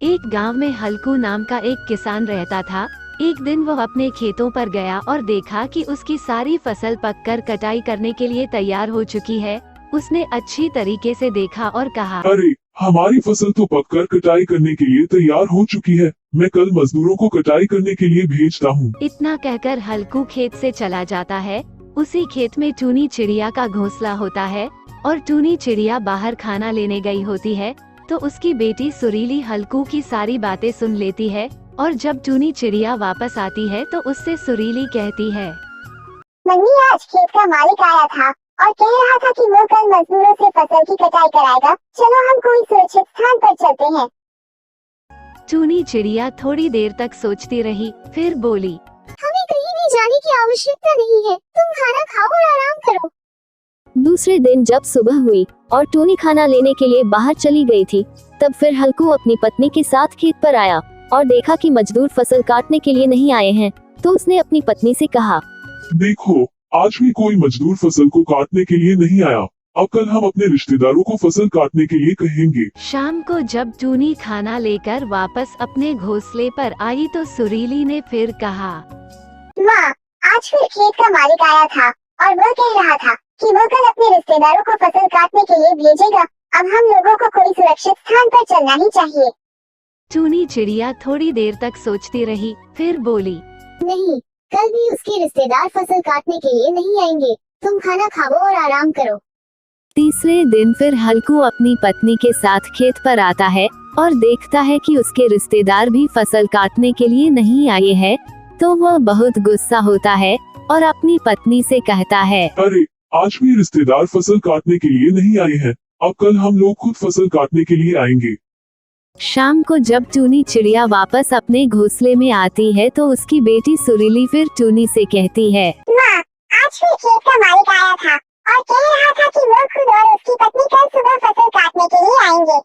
एक गांव में हल्कू नाम का एक किसान रहता था। एक दिन वो अपने खेतों पर गया और देखा कि उसकी सारी फसल पककर कटाई करने के लिए तैयार हो चुकी है। उसने अच्छी तरीके से देखा और कहा, अरे, हमारी फसल तो पककर कटाई करने के लिए तैयार हो चुकी है। मैं कल मजदूरों को कटाई करने के लिए भेजता हूँ। इतना कहकर हल्कू खेत से चला जाता है। उसी खेत में टूनी चिड़िया का घोंसला होता है और टूनी चिड़िया बाहर खाना लेने गई होती है तो उसकी बेटी सुरीली हल्कू की सारी बातें सुन लेती है और जब टूनी चिड़िया वापस आती है तो उससे सुरीली कहती है, मम्मी, आज खेत का मालिक आया था और कह रहा था कि वो कल मजदूरों से फसल की कटाई कराएगा। चलो हम कोई सुरक्षित स्थान पर चलते हैं। टूनी चिड़िया थोड़ी देर तक सोचती रही, फिर बोली, हमें कहीं भी जाने की आवश्यकता नहीं है। तुम खाना खाओ और आराम करो। दूसरे दिन जब सुबह हुई और टूनी खाना लेने के लिए बाहर चली गई थी, तब फिर हल्कू अपनी पत्नी के साथ खेत पर आया और देखा कि मजदूर फसल काटने के लिए नहीं आए हैं। तो उसने अपनी पत्नी से कहा, देखो, आज भी कोई मजदूर फसल को काटने के लिए नहीं आया। अब कल हम अपने रिश्तेदारों को फसल काटने के लिए कहेंगे। शाम को जब टूनी खाना लेकर वापस अपने घोंसले पर आई तो सुरीली ने फिर कहा, माँ, आज फिर खेत का मालिक आया था और वो कह रहा था कि वो कल अपने रिश्तेदारों को फसल काटने के लिए भेजेगा। अब हम लोगों को कोई सुरक्षित स्थान पर चलना ही चाहिए। टूनी चिड़िया थोड़ी देर तक सोचती रही, फिर बोली, नहीं, कल भी उसके रिश्तेदार फसल काटने के लिए नहीं आएंगे। तुम खाना खाओ और आराम करो। तीसरे दिन फिर हल्कू अपनी पत्नी के साथ खेत पर आता है और देखता है कि उसके रिश्तेदार भी फसल काटने के लिए नहीं आए हैं। तो वह बहुत गुस्सा होता है और अपनी पत्नी से कहता है, अरे, आज भी रिश्तेदार फसल काटने के लिए नहीं आए हैं। अब कल हम लोग खुद फसल काटने के लिए आएंगे। शाम को जब टूनी चिड़िया वापस अपने घोंसले में आती है तो उसकी बेटी सुरीली फिर टूनी से कहती है, माँ, आज फिर खेत का मालिक आया था और कह रहा था कि वो खुद और उसकी पत्नी कल सुबह फसल काटने के लिए आएंगे।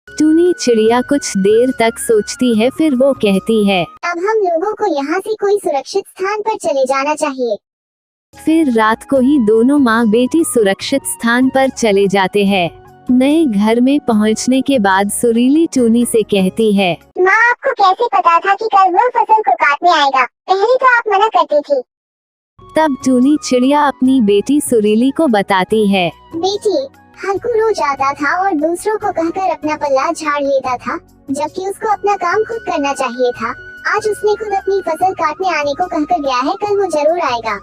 टूनी चिड़िया कुछ देर तक सोचती है, फिर वो कहती है, अब हम लोगों को यहाँ से कोई सुरक्षित स्थान पर चले जाना चाहिए। फिर रात को ही दोनों माँ बेटी सुरक्षित स्थान पर चले जाते हैं। नए घर में पहुँचने के बाद सुरीली टूनी से कहती है, माँ, आपको कैसे पता था कि कल वो फसल को काटने आएगा? पहले तो आप मना करती थी। तब टूनी चिड़िया अपनी बेटी सुरीली को बताती है, बेटी, हल्कू रोज आता था और दूसरों को कहकर अपना पल्ला झाड़ लेता था, जबकि उसको अपना काम खुद करना चाहिए था। आज उसने खुद अपनी फसल काटने आने को कहकर गया है। कल वो जरूर आएगा।